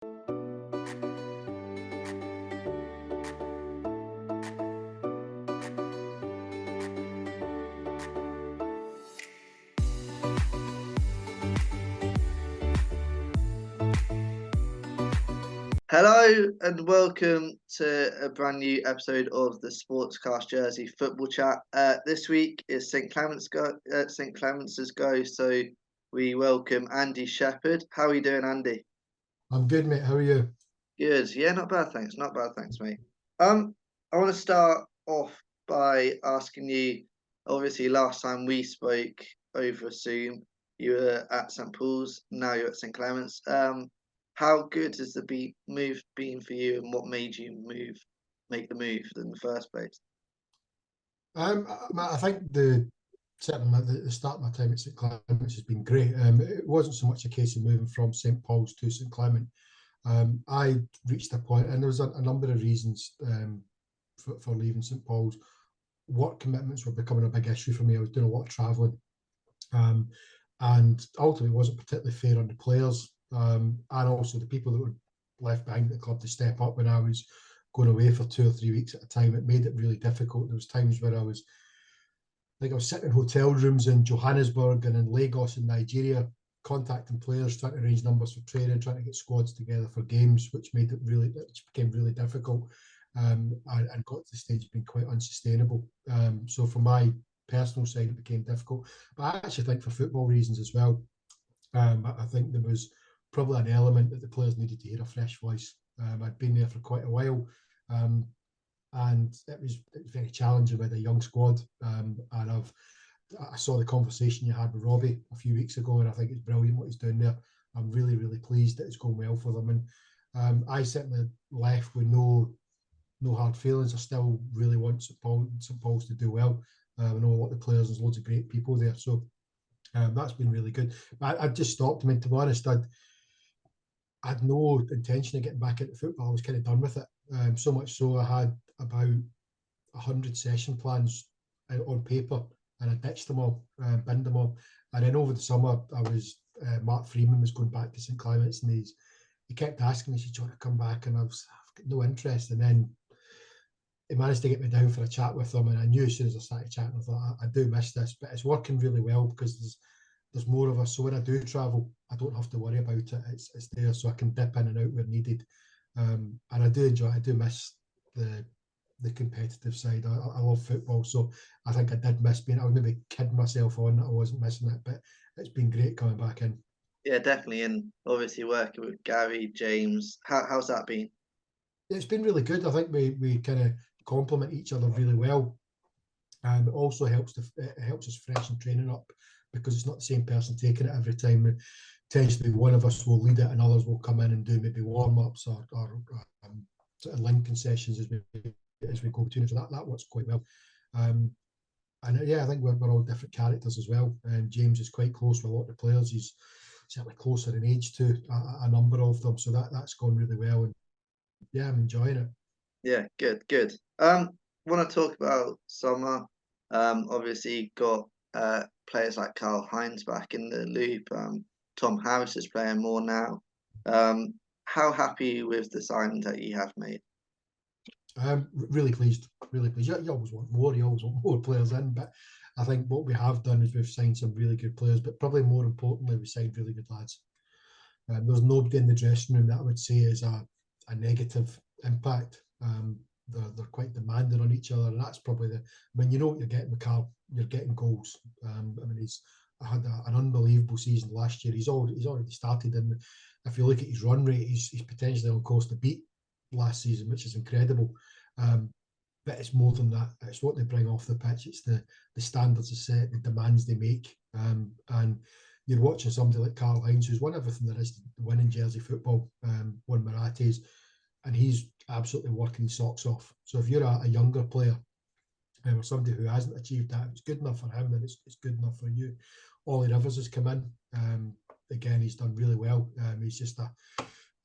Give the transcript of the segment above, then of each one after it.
Hello and welcome to a brand new episode of the Sportscast Jersey Football Chat. This week is St Clement's go, so we welcome Andy Sheppard. How are you doing, Andy? I'm good, mate. How are you? Good. Yeah, not bad, thanks. Not bad, thanks, mate. I want to start off by asking you. Obviously, last time we spoke over Zoom, you were at St Paul's. Now you're at St Clement's. How good has the move been for you, and what made you make the move in the first place? I think certainly the start of my time at St Clement's has been great. It wasn't so much a case of moving from St Paul's to St Clement. I reached a point, and there was a number of reasons for leaving St Paul's. Work commitments were becoming a big issue for me. I was doing a lot of travelling, and ultimately it wasn't particularly fair on the players, and also the people that were left behind at the club to step up when I was going away for 2 or 3 weeks at a time. It made it really difficult. There was times where I was sitting in hotel rooms in Johannesburg and in Lagos in Nigeria, contacting players, trying to arrange numbers for training, trying to get squads together for games, which became really difficult, and got to the stage of being quite unsustainable. So for my personal side, it became difficult. But I actually think for football reasons as well, I think there was probably an element that the players needed to hear a fresh voice. I'd been there for quite a while, and it was very challenging with a young squad. And I saw the conversation you had with Robbie a few weeks ago, and I think it's brilliant what he's doing there. I'm really, really pleased that it's going well for them. And I certainly left with no hard feelings. I still really want St Paul's to do well. I know a lot of the players, there's loads of great people there. So that's been really good. But I just stopped. I mean, to be honest, I had no intention of getting back into football. I was kind of done with it. So much so I had about 100 session plans out on paper, and I ditched them all, binned them all. And then over the summer, Mark Freeman was going back to St Clement's, and he kept asking me, "Do you want to come back?" And I've got no interest. And then he managed to get me down for a chat with him, and I knew as soon as I started chatting, I thought, I do miss this, but it's working really well because there's more of us. So when I do travel, I don't have to worry about it. It's there, so I can dip in and out where needed. And I do miss the competitive side. I love football, so I think I did miss being. I would maybe kid myself on that I wasn't missing it, but it's been great coming back in. Yeah, definitely, and obviously working with Gary, James. How's that been? It's been really good. I think we kind of complement each other really well, and it also helps us freshen training up because it's not the same person taking it every time. It tends to be one of us will lead it, and others will come in and do maybe warm ups or sort of linking sessions as we go between. So that works quite well. And yeah, I think we're all different characters as well. And James is quite close with a lot of the players. He's certainly closer in age to a number of them. So that's gone really well. And yeah, I'm enjoying it. Yeah, good. Want to talk about summer. Obviously got players like Karl Heinz back in the loop. Tom Harris is playing more now. How happy with the signing that you have made? Really pleased. You always want more. You always want more players in, but I think what we have done is we've signed some really good players, but probably more importantly, we signed really good lads. There's nobody in the dressing room that I would say is a negative impact. They're quite demanding on each other, and that's probably you know what you're getting with Karl. You're getting goals. I mean, he's had an unbelievable season last year. He's already started, and if you look at his run rate, he's potentially on course to beat last season, which is incredible. But it's more than that. It's what they bring off the pitch. It's the standards they set, the demands they make, and you're watching somebody like Karl Heinz, who's won everything there is to win in Jersey football, won Marathis, and he's absolutely working his socks off. So if you're a younger player or somebody who hasn't achieved that, it's good enough for him, then it's good enough for you. Ollie Rivers has come in. Again, he's done really well. He's just a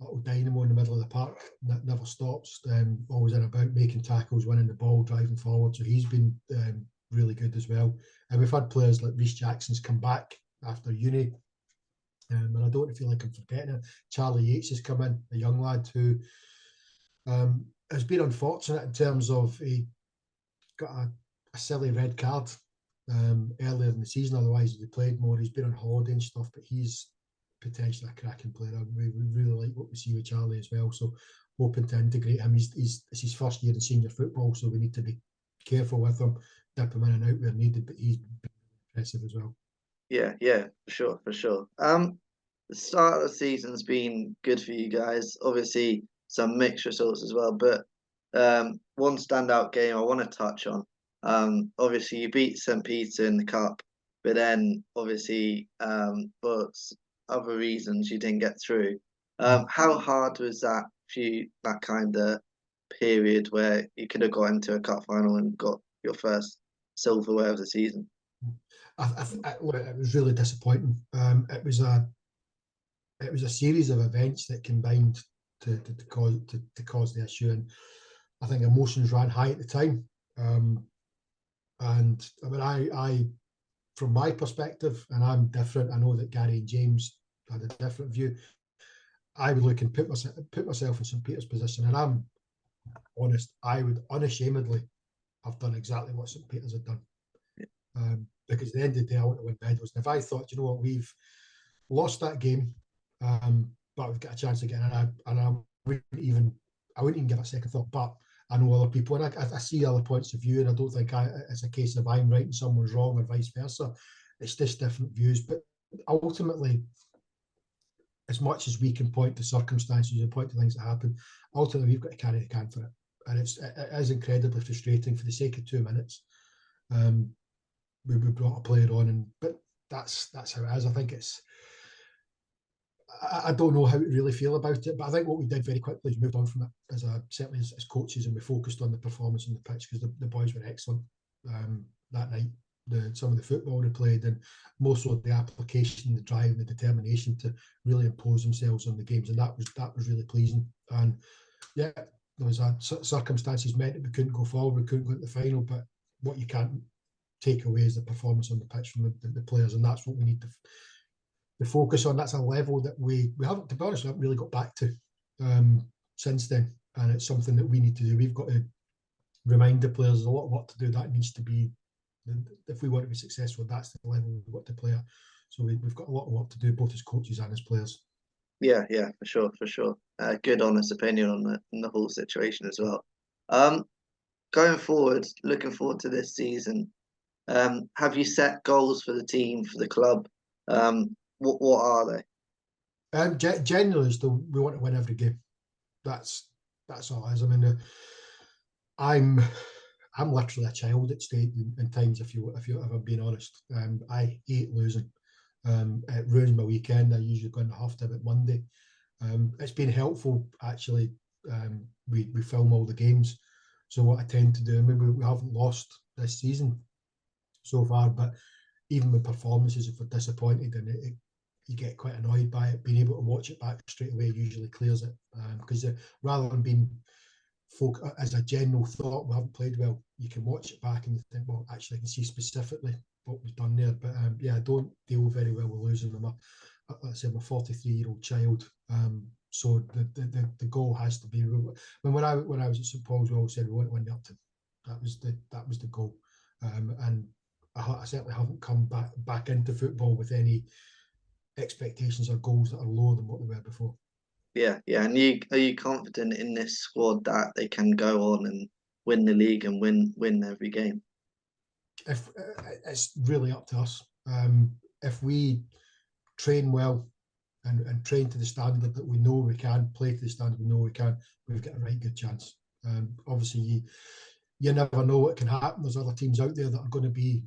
little dynamo in the middle of the park that never stops, always in about, making tackles, winning the ball, driving forward. So he's been really good as well. And we've had players like Reece Jackson's come back after uni. And I don't feel like I'm forgetting it. Charlie Yates has come in, a young lad who has been unfortunate in terms of he got a silly red card earlier in the season. Otherwise, he'd have played more. He's been on holiday and stuff, but he's potentially a cracking player. We really like what we see with Charlie as well. So hoping to integrate him. It's his first year in senior football, so we need to be careful with him, dip him in and out where needed. But he's been impressive as well. Yeah, yeah, for sure, for sure. The start of the season's been good for you guys. Obviously, some mixed results as well, but one standout game I want to touch on. Obviously you beat St Peter in the cup, but then obviously for other reasons you didn't get through. How hard was that for you? That kind of period where you could have got into a cup final and got your first silverware of the season. It was really disappointing. It was a series of events that combined to cause the issue, and I think emotions ran high at the time. And I mean, I from my perspective, and I'm different. I know that Gary and James had a different view. I would look and put myself in St Peter's position, and I'm honest. I would unashamedly have done exactly what St Peter's had done. Because at the end of the day, I want to win medals. And if I thought, you know what, we've lost that game, but we've got a chance again, and I wouldn't even give it a second thought. But I know other people, and I see other points of view, and I don't think it's a case of I'm right and someone's wrong, or vice versa. It's just different views. But ultimately, as much as we can point to circumstances and point to things that happen, ultimately we've got to carry the can for it, and it is incredibly frustrating for the sake of 2 minutes. We brought a player on, but that's how it is. I think I don't know how to really feel about it, but I think what we did very quickly is moved on from it certainly as coaches, and we focused on the performance on the pitch because the boys were excellent that night. Some of the football they played, and more so the application, the drive, and the determination to really impose themselves on the games, and that was really pleasing. And yeah, there was circumstances meant that we couldn't go forward, we couldn't go to the final, but what you can't take away is the performance on the pitch from the players, and that's what we need to focus on. That's a level that we haven't, to be honest, we haven't really got back to since then, and it's something that we need to do. We've got to remind the players there's a lot of work to do. That needs to be, if we want to be successful, that's the level we've got to play at. So we've got a lot of work to do, both as coaches and as players. Yeah, for sure, for sure. Good, honest opinion on the whole situation as well. Going forward, looking forward to this season. Have you set goals for the team, for the club? What are they? Generally, still, we want to win every game. That's all it is. I mean, I'm literally a child at state in times. If I'm being honest, I hate losing. It ruins my weekend. I usually go into half time at Monday. It's been helpful actually. We film all the games, so what I tend to do, and maybe we haven't lost this season so far, but even with performances, if we're disappointed and you get quite annoyed by it, being able to watch it back straight away usually clears it, because rather than being as a general thought, we haven't played well, you can watch it back and you think, well, actually I can see specifically what was done there. But I don't deal very well with losing them. Let's say I'm a 43-year-old child, so the goal has to be. When I was at St Paul's, we always said we want to win the Upton. That was the goal, and I certainly haven't come back into football with any expectations or goals that are lower than what they were before. Yeah. And are you confident in this squad that they can go on and win the league and win every game? If it's really up to us. If we train well and train to the standard that we know we can, play to the standard we know we can, we've got a right good chance. Obviously, you never know what can happen. There's other teams out there that are going to be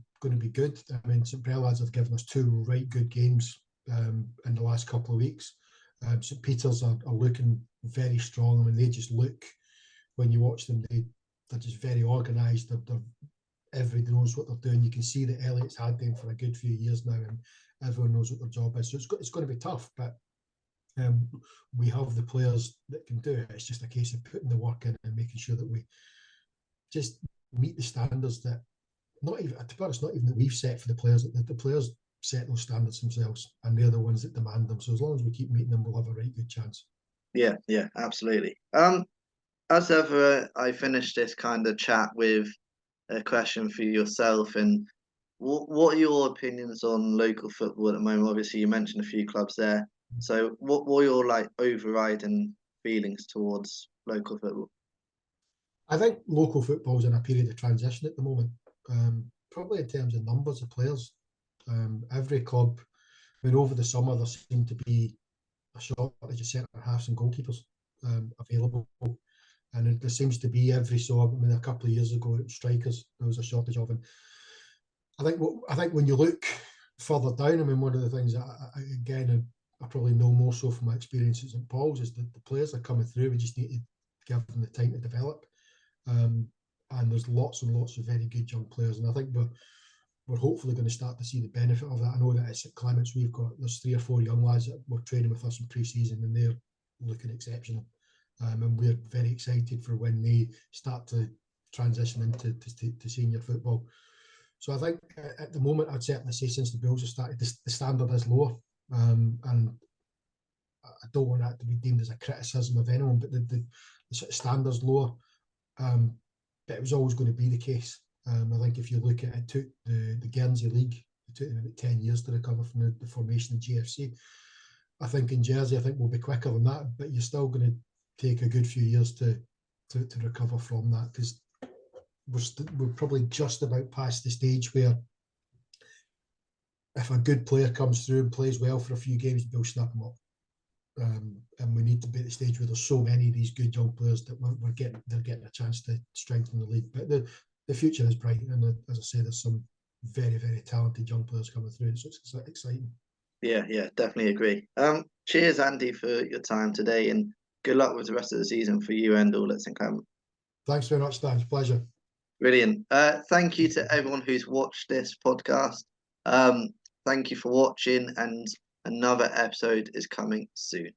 good. I mean, St Prelads have given us 2 right good games in the last couple of weeks. St Peter's are looking very strong. I mean, they just look, when you watch them, they're just very organised. Everybody knows what they're doing. You can see that Elliot's had them for a good few years now, and everyone knows what their job is. So it's going to be tough, but we have the players that can do it. It's just a case of putting the work in and making sure that we just meet the standards that, not even, to be honest, not even that we've set for the players. That the players set those standards themselves, and they're the ones that demand them. So as long as we keep meeting them, we'll have a right good chance. Yeah, absolutely. As ever, I finish this kind of chat with a question for yourself. And what are your opinions on local football at the moment? Obviously, you mentioned a few clubs there. So what were your like overriding feelings towards local football? I think local football's in a period of transition at the moment. Probably in terms of numbers of players. Every club, I mean, over the summer there seemed to be a shortage of centre halves and goalkeepers available, and there seems to be every so. I mean, a couple of years ago, it was strikers there was a shortage of, and I think when you look further down, I mean, one of the things that I probably know more so from my experience at St Paul's is that the players are coming through. We just need to give them the time to develop. And there's lots and lots of very good young players, and I think we're hopefully going to start to see the benefit of that. I know that at St Clement's there's 3 or 4 young lads that were training with us in pre-season, and they're looking exceptional. And we're very excited for when they start to transition into senior football. So I think at the moment, I'd certainly say since the Bills have started, the standard is lower, and I don't want that to be deemed as a criticism of anyone, but the sort of standard's lower. But it was always going to be the case. I think if you look at it, took the Guernsey League, it took them about 10 years to recover from the formation of GFC. I think in Jersey, I think we'll be quicker than that, but you're still going to take a good few years to recover from that, because we're probably just about past the stage where if a good player comes through and plays well for a few games, they'll snap them up. And we need to be at the stage where there's so many of these good young players that they're getting a chance to strengthen the league. But the future is bright, and as I say, there's some very, very talented young players coming through, so it's exciting. Yeah, definitely agree. Cheers, Andy, for your time today, and good luck with the rest of the season for you and all at St Clement. Thanks very much, Dan. It's a pleasure. Brilliant. Thank you to everyone who's watched this podcast. Thank you for watching, and another episode is coming soon.